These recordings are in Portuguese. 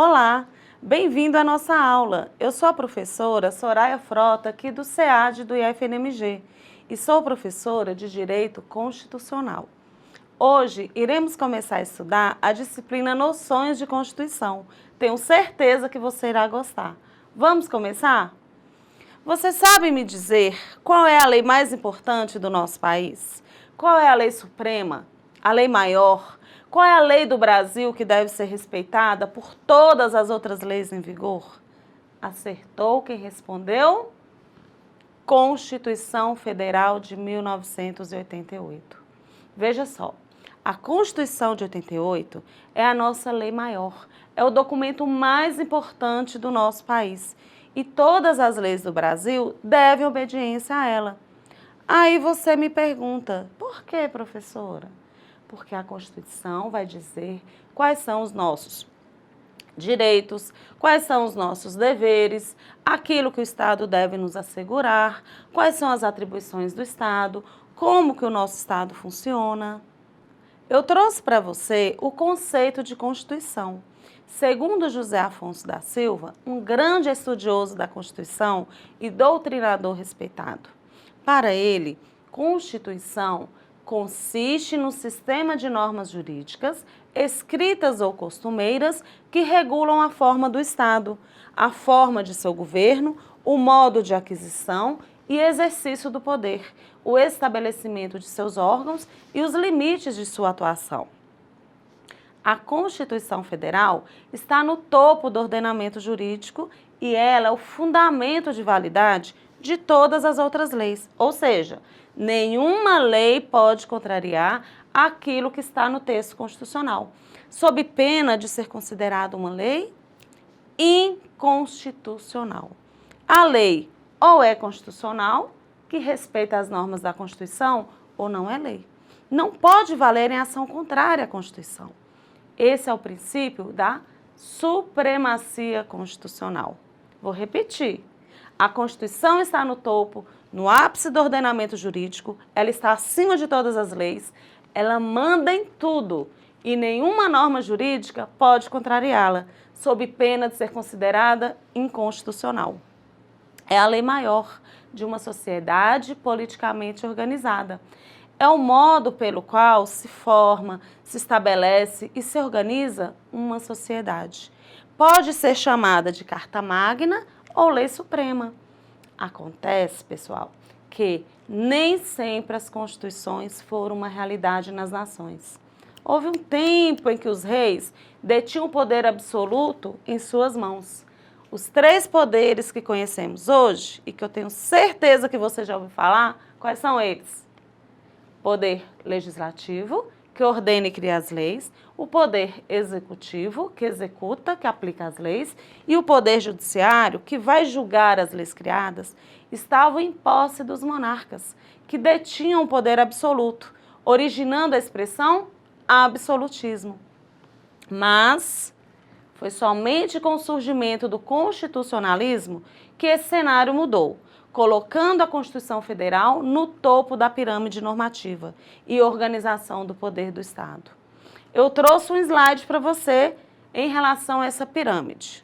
Olá, bem-vindo à nossa aula. Eu sou a professora Soraya Frota, aqui do SEAD do IFNMG, e sou professora de Direito Constitucional. Hoje iremos começar a estudar a disciplina Noções de Constituição. Tenho certeza que você irá gostar. Vamos começar? Você sabe me dizer qual é a lei mais importante do nosso país? Qual é a lei suprema? A lei maior? Qual é a lei do Brasil que deve ser respeitada por todas as outras leis em vigor? Acertou quem respondeu? Constituição Federal de 1988. Veja só, a Constituição de 88 é a nossa lei maior, é o documento mais importante do nosso país e todas as leis do Brasil devem obediência a ela. Aí você me pergunta, por que, professora? Porque a Constituição vai dizer quais são os nossos direitos, quais são os nossos deveres, aquilo que o Estado deve nos assegurar, quais são as atribuições do Estado, como que o nosso Estado funciona. Eu trouxe para você o conceito de Constituição. Segundo José Afonso da Silva, um grande estudioso da Constituição e doutrinador respeitado. Para ele, Constituição consiste no sistema de normas jurídicas, escritas ou costumeiras, que regulam a forma do Estado, a forma de seu governo, o modo de aquisição e exercício do poder, o estabelecimento de seus órgãos e os limites de sua atuação. A Constituição Federal está no topo do ordenamento jurídico e ela é o fundamento de validade de todas as outras leis, ou seja, nenhuma lei pode contrariar aquilo que está no texto constitucional, sob pena de ser considerada uma lei inconstitucional. A lei ou é constitucional, que respeita as normas da Constituição, ou não é lei. Não pode valer em ação contrária à Constituição. Esse é o princípio da supremacia constitucional. Vou repetir. A Constituição está no topo, no ápice do ordenamento jurídico, ela está acima de todas as leis, ela manda em tudo e nenhuma norma jurídica pode contrariá-la, sob pena de ser considerada inconstitucional. É a lei maior de uma sociedade politicamente organizada. É o modo pelo qual se forma, se estabelece e se organiza uma sociedade. Pode ser chamada de Carta Magna ou Lei Suprema. Acontece, pessoal, que nem sempre as constituições foram uma realidade nas nações. Houve um tempo em que os reis detinham o poder absoluto em suas mãos. Os três poderes que conhecemos hoje, e que eu tenho certeza que você já ouviu falar, quais são eles? Poder legislativo, que ordena e cria as leis, o poder executivo, que executa, que aplica as leis, e o poder judiciário, que vai julgar as leis criadas, estavam em posse dos monarcas, que detinham o poder absoluto, originando a expressão absolutismo. Mas foi somente com o surgimento do constitucionalismo que esse cenário mudou, colocando a Constituição Federal no topo da pirâmide normativa e organização do poder do Estado. Eu trouxe um slide para você em relação a essa pirâmide.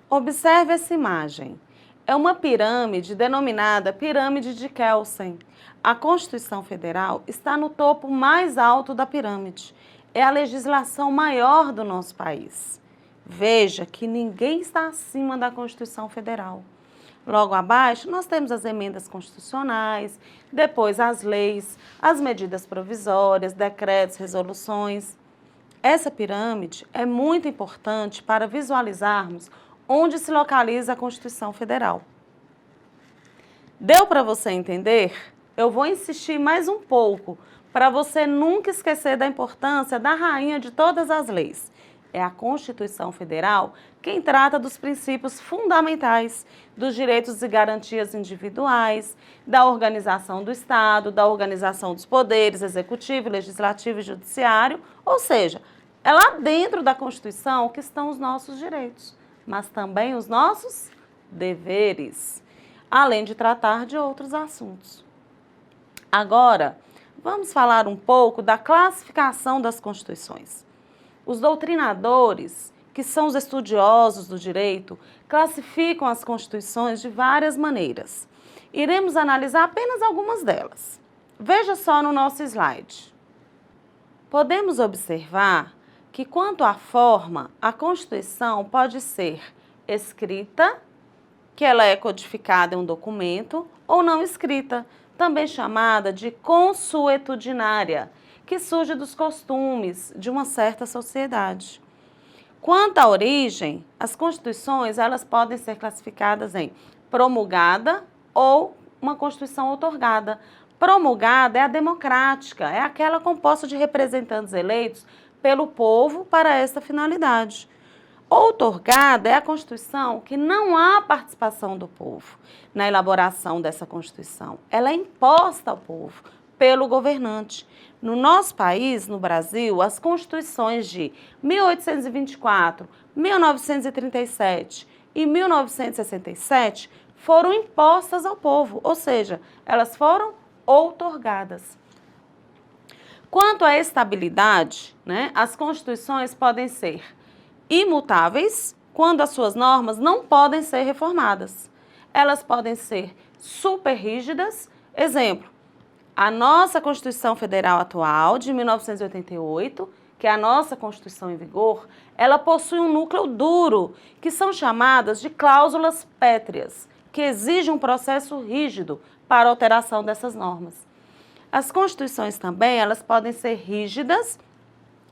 Observe essa imagem. É uma pirâmide denominada Pirâmide de Kelsen. A Constituição Federal está no topo mais alto da pirâmide. É a legislação maior do nosso país. Veja que ninguém está acima da Constituição Federal. Logo abaixo, nós temos as emendas constitucionais, depois as leis, as medidas provisórias, decretos, resoluções. Essa pirâmide é muito importante para visualizarmos onde se localiza a Constituição Federal. Deu para você entender? Eu vou insistir mais um pouco, para você nunca esquecer da importância da rainha de todas as leis. É a Constituição Federal quem trata dos princípios fundamentais, dos direitos e garantias individuais, da organização do Estado, da organização dos poderes executivo, legislativo e judiciário, ou seja, é lá dentro da Constituição que estão os nossos direitos, mas também os nossos deveres, além de tratar de outros assuntos. Agora, vamos falar um pouco da classificação das constituições. Os doutrinadores que são os estudiosos do direito, classificam as constituições de várias maneiras. Iremos analisar apenas algumas delas. Veja só no nosso slide. Podemos observar que, quanto à forma, a Constituição pode ser escrita, que ela é codificada em um documento, ou não escrita, também chamada de consuetudinária, que surge dos costumes de uma certa sociedade. Quanto à origem, as constituições elas podem ser classificadas em promulgada ou uma constituição outorgada. Promulgada é a democrática, é aquela composta de representantes eleitos pelo povo para esta finalidade. Outorgada é a Constituição que não há participação do povo na elaboração dessa Constituição. Ela é imposta ao povo pelo governante. No nosso país, no Brasil, as constituições de 1824, 1937 e 1967 foram impostas ao povo, ou seja, elas foram outorgadas. Quanto à estabilidade, as constituições podem ser imutáveis, quando as suas normas não podem ser reformadas. Elas podem ser super rígidas. Exemplo, a nossa Constituição Federal atual, de 1988, que é a nossa Constituição em vigor, ela possui um núcleo duro, que são chamadas de cláusulas pétreas, que exigem um processo rígido para a alteração dessas normas. As constituições também, elas podem ser rígidas,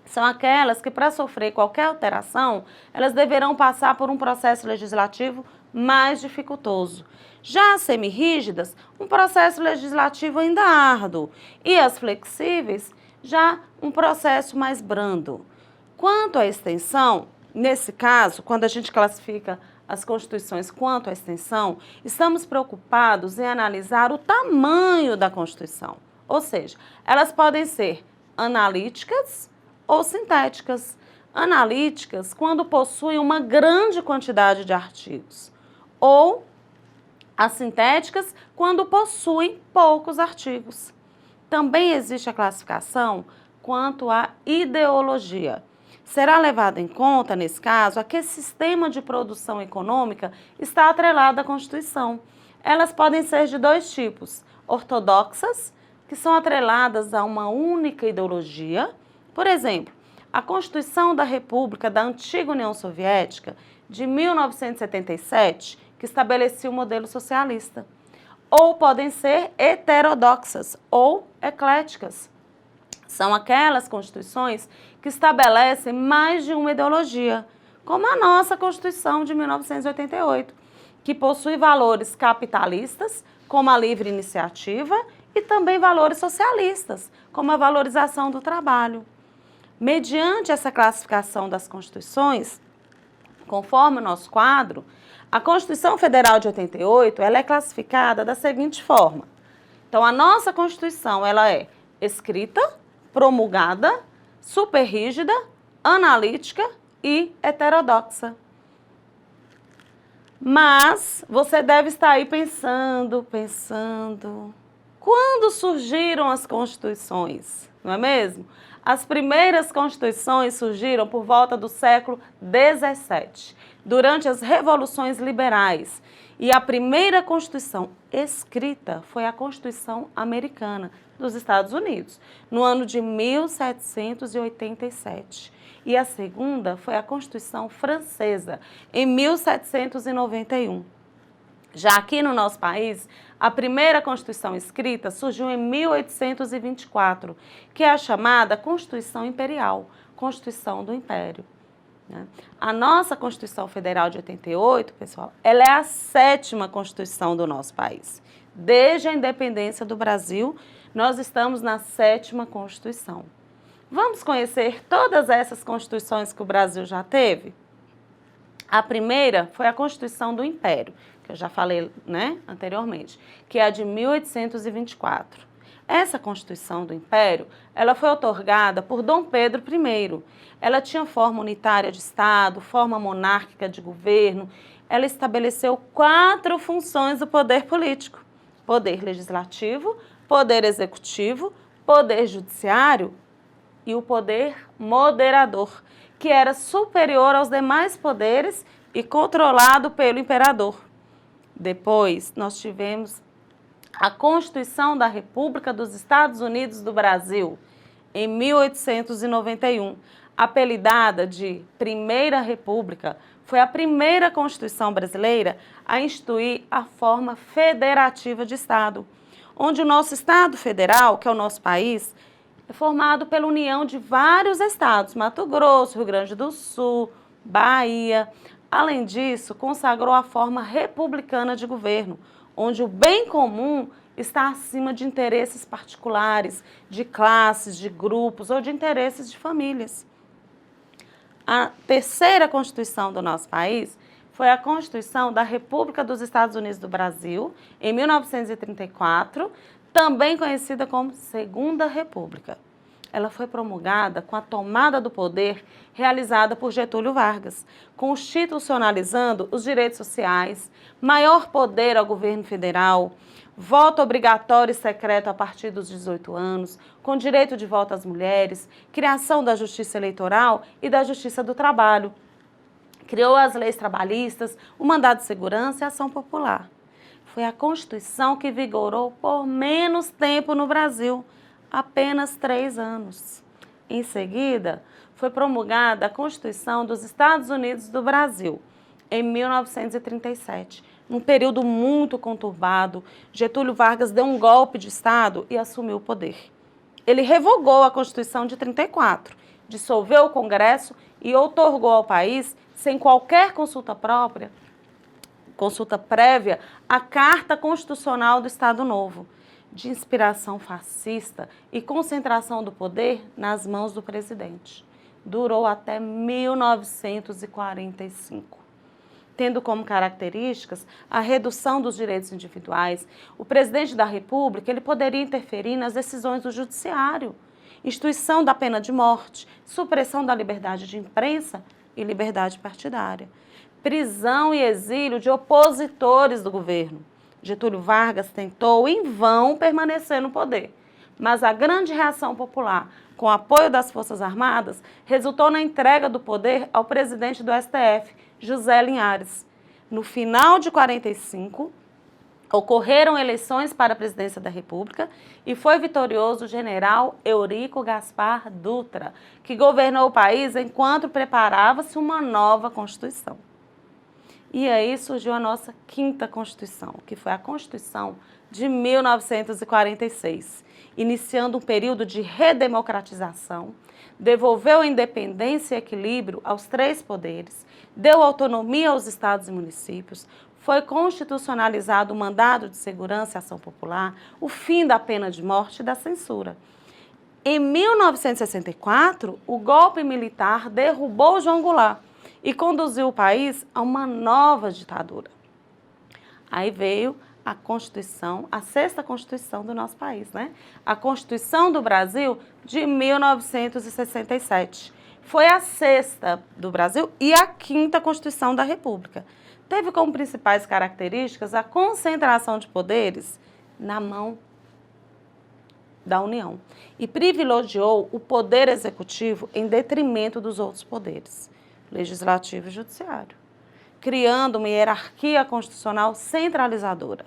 são aquelas que, para sofrer qualquer alteração, elas deverão passar por um processo legislativo mais dificultoso. Já as semirrígidas, um processo legislativo ainda árduo. E as flexíveis, já um processo mais brando. Quanto à extensão, nesse caso, quando a gente classifica as constituições quanto à extensão, estamos preocupados em analisar o tamanho da Constituição. Ou seja, elas podem ser analíticas ou sintéticas. Analíticas quando possuem uma grande quantidade de artigos, ou as sintéticas quando possuem poucos artigos. Também existe a classificação quanto à ideologia. Será levado em conta, nesse caso, a que esse sistema de produção econômica está atrelado à Constituição. Elas podem ser de dois tipos: ortodoxas, que são atreladas a uma única ideologia. Por exemplo, a Constituição da República da Antiga União Soviética, de 1977, que estabelecia o modelo socialista. Ou podem ser heterodoxas ou ecléticas. São aquelas constituições que estabelecem mais de uma ideologia, como a nossa Constituição de 1988, que possui valores capitalistas, como a livre iniciativa, e também valores socialistas, como a valorização do trabalho. Mediante essa classificação das constituições, conforme o nosso quadro, a Constituição Federal de 88 ela é classificada da seguinte forma. Então, a nossa Constituição ela é escrita, promulgada, superrígida, analítica e heterodoxa. Mas você deve estar aí pensando, quando surgiram as constituições, não é mesmo? As primeiras constituições surgiram por volta do século XVII, durante as revoluções liberais. E a primeira Constituição escrita foi a Constituição Americana dos Estados Unidos, no ano de 1787. E a segunda foi a Constituição Francesa, em 1791. Já aqui no nosso país, a primeira Constituição escrita surgiu em 1824, que é a chamada Constituição Imperial, Constituição do Império. A nossa Constituição Federal de 88, pessoal, ela é a 7ª Constituição do nosso país. Desde a independência do Brasil, nós estamos na 7ª Constituição. Vamos conhecer todas essas constituições que o Brasil já teve? A primeira foi a Constituição do Império, que eu já falei, anteriormente, que é a de 1824. Essa Constituição do Império, ela foi outorgada por Dom Pedro I. Ela tinha forma unitária de Estado, forma monárquica de governo. Ela estabeleceu 4 funções do poder político: poder legislativo, poder executivo, poder judiciário e o poder moderador, que era superior aos demais poderes e controlado pelo imperador. Depois, nós tivemos a Constituição da República dos Estados Unidos do Brasil, em 1891, apelidada de Primeira República, foi a primeira Constituição brasileira a instituir a forma federativa de Estado, onde o nosso Estado federal, que é o nosso país, é formado pela união de vários estados, Mato Grosso, Rio Grande do Sul, Bahia. Além disso, consagrou a forma republicana de governo, onde o bem comum está acima de interesses particulares, de classes, de grupos ou de interesses de famílias. A terceira Constituição do nosso país foi a Constituição da República dos Estados Unidos do Brasil, em 1934, também conhecida como Segunda República. Ela foi promulgada com a tomada do poder realizada por Getúlio Vargas, constitucionalizando os direitos sociais, maior poder ao governo federal, voto obrigatório e secreto a partir dos 18 anos, com direito de voto às mulheres, criação da Justiça Eleitoral e da Justiça do Trabalho. Criou as leis trabalhistas, o mandado de segurança e a ação popular. Foi a Constituição que vigorou por menos tempo no Brasil, apenas 3 anos. Em seguida, foi promulgada a Constituição dos Estados Unidos do Brasil, em 1937. Num período muito conturbado, Getúlio Vargas deu um golpe de Estado e assumiu o poder. Ele revogou a Constituição de 34, dissolveu o Congresso e outorgou ao país, sem qualquer consulta prévia, a Carta Constitucional do Estado Novo, de inspiração fascista e concentração do poder nas mãos do presidente. Durou até 1945. Tendo como características a redução dos direitos individuais, o presidente da República ele poderia interferir nas decisões do judiciário, instituição da pena de morte, supressão da liberdade de imprensa e liberdade partidária, prisão e exílio de opositores do governo. Getúlio Vargas tentou em vão permanecer no poder, mas a grande reação popular, com apoio das Forças Armadas, resultou na entrega do poder ao presidente do STF, José Linhares. No final de 45, ocorreram eleições para a presidência da República e foi vitorioso o general Eurico Gaspar Dutra, que governou o país enquanto preparava-se uma nova Constituição. E aí surgiu a nossa quinta Constituição, que foi a Constituição de 1946, iniciando um período de redemocratização, devolveu a independência e equilíbrio aos 3 poderes, deu autonomia aos estados e municípios, foi constitucionalizado o mandado de segurança e ação popular, o fim da pena de morte e da censura. Em 1964, o golpe militar derrubou João Goulart e conduziu o país a uma nova ditadura. Aí veio a Constituição, a 6ª Constituição do nosso país, né? A Constituição do Brasil de 1967. Foi a 6ª do Brasil e a 5ª Constituição da República. Teve como principais características a concentração de poderes na mão da União e privilegiou o poder executivo em detrimento dos outros poderes, legislativo e judiciário, criando uma hierarquia constitucional centralizadora.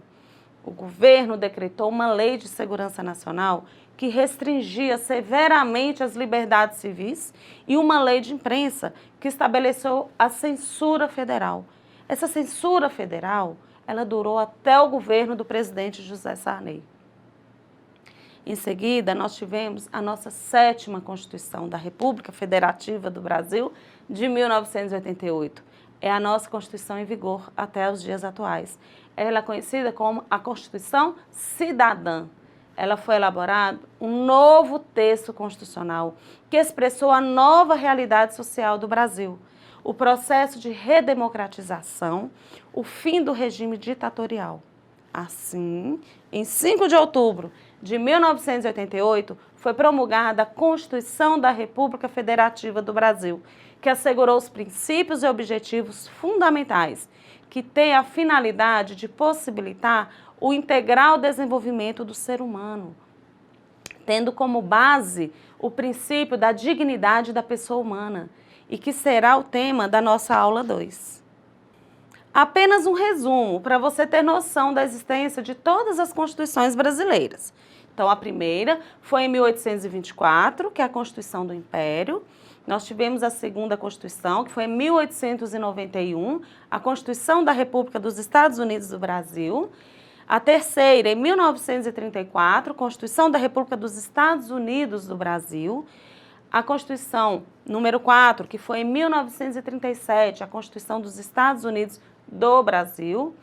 O governo decretou uma lei de segurança nacional que restringia severamente as liberdades civis e uma lei de imprensa que estabeleceu a censura federal. Essa censura federal, ela durou até o governo do presidente José Sarney. Em seguida, nós tivemos a nossa 7ª Constituição da República Federativa do Brasil, de 1988. É a nossa Constituição em vigor até os dias atuais. Ela é conhecida como a Constituição Cidadã. Ela foi elaborado um novo texto constitucional que expressou a nova realidade social do Brasil, o processo de redemocratização, o fim do regime ditatorial. Assim, em 5 de outubro de 1988, foi promulgada a Constituição da República Federativa do Brasil, que assegurou os princípios e objetivos fundamentais, que têm a finalidade de possibilitar o integral desenvolvimento do ser humano, tendo como base o princípio da dignidade da pessoa humana e que será o tema da nossa aula 2. Apenas um resumo para você ter noção da existência de todas as constituições brasileiras. Então, a primeira foi em 1824, que é a Constituição do Império. Nós tivemos a segunda Constituição, que foi em 1891, a Constituição da República dos Estados Unidos do Brasil. A terceira, em 1934, Constituição da República dos Estados Unidos do Brasil. A Constituição número 4, que foi em 1937, a Constituição dos Estados Unidos do Brasil.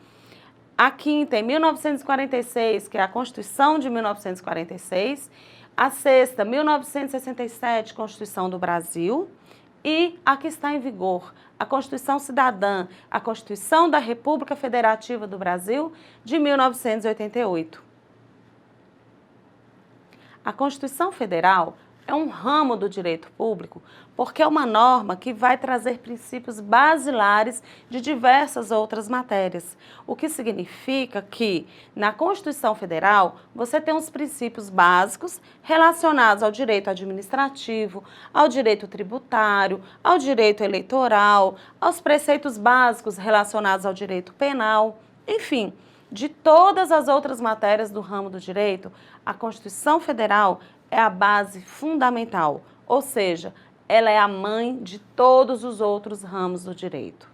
A quinta, em 1946, que é a Constituição de 1946. A sexta, 1967, Constituição do Brasil. E a que está em vigor, a Constituição Cidadã, a Constituição da República Federativa do Brasil, de 1988. A Constituição Federal é um ramo do direito público porque é uma norma que vai trazer princípios basilares de diversas outras matérias. O que significa que, na Constituição Federal, você tem os princípios básicos relacionados ao direito administrativo, ao direito tributário, ao direito eleitoral, aos preceitos básicos relacionados ao direito penal, enfim, de todas as outras matérias do ramo do direito, a Constituição Federal é a base fundamental, ou seja, ela é a mãe de todos os outros ramos do direito.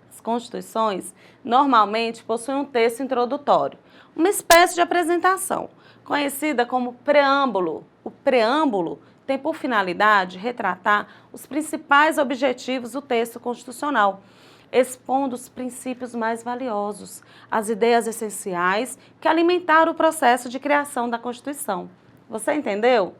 As constituições normalmente possuem um texto introdutório, uma espécie de apresentação, conhecida como preâmbulo. O preâmbulo tem por finalidade retratar os principais objetivos do texto constitucional, expondo os princípios mais valiosos, as ideias essenciais que alimentaram o processo de criação da Constituição. Você entendeu?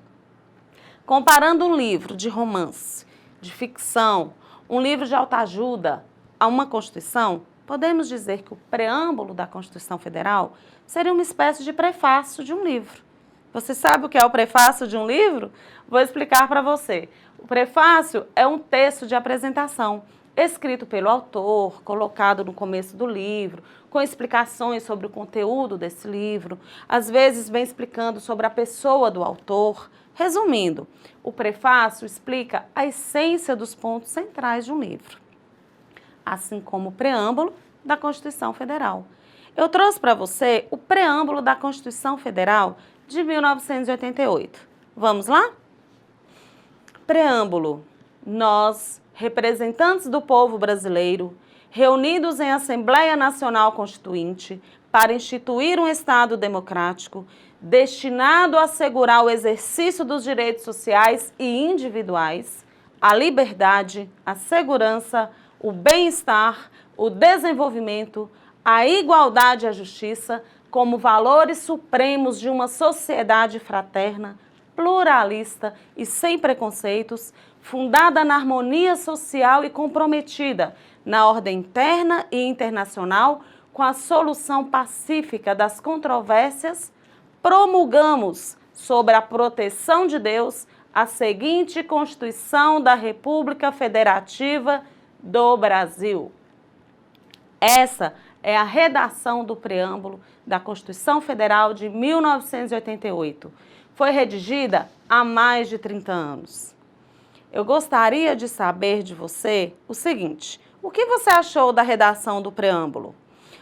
Comparando um livro de romance, de ficção, um livro de autoajuda a uma Constituição, podemos dizer que o preâmbulo da Constituição Federal seria uma espécie de prefácio de um livro. Você sabe o que é o prefácio de um livro? Vou explicar para você. O prefácio é um texto de apresentação, escrito pelo autor, colocado no começo do livro, com explicações sobre o conteúdo desse livro, às vezes vem explicando sobre a pessoa do autor. Resumindo, o prefácio explica a essência dos pontos centrais de um livro, assim como o preâmbulo da Constituição Federal. Eu trouxe para você o preâmbulo da Constituição Federal de 1988. Vamos lá? Preâmbulo. Nós, representantes do povo brasileiro, reunidos em Assembleia Nacional Constituinte para instituir um Estado democrático, destinado a assegurar o exercício dos direitos sociais e individuais, a liberdade, a segurança, o bem-estar, o desenvolvimento, a igualdade e a justiça como valores supremos de uma sociedade fraterna, pluralista e sem preconceitos, fundada na harmonia social e comprometida na ordem interna e internacional com a solução pacífica das controvérsias, promulgamos, sob a proteção de Deus, a seguinte Constituição da República Federativa do Brasil. Essa é a redação do preâmbulo da Constituição Federal de 1988. Foi redigida há mais de 30 anos. Eu gostaria de saber de você o seguinte: o que você achou da redação do preâmbulo?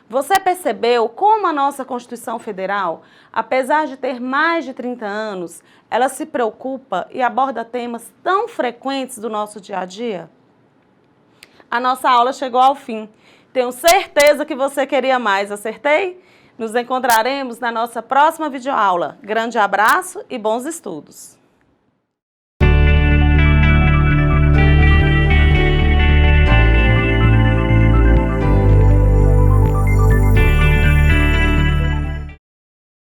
Você percebeu como a nossa Constituição Federal, apesar de ter mais de 30 anos, ela se preocupa e aborda temas tão frequentes do nosso dia a dia? A nossa aula chegou ao fim. Tenho certeza que você queria mais, acertei? Nos encontraremos na nossa próxima videoaula. Grande abraço e bons estudos!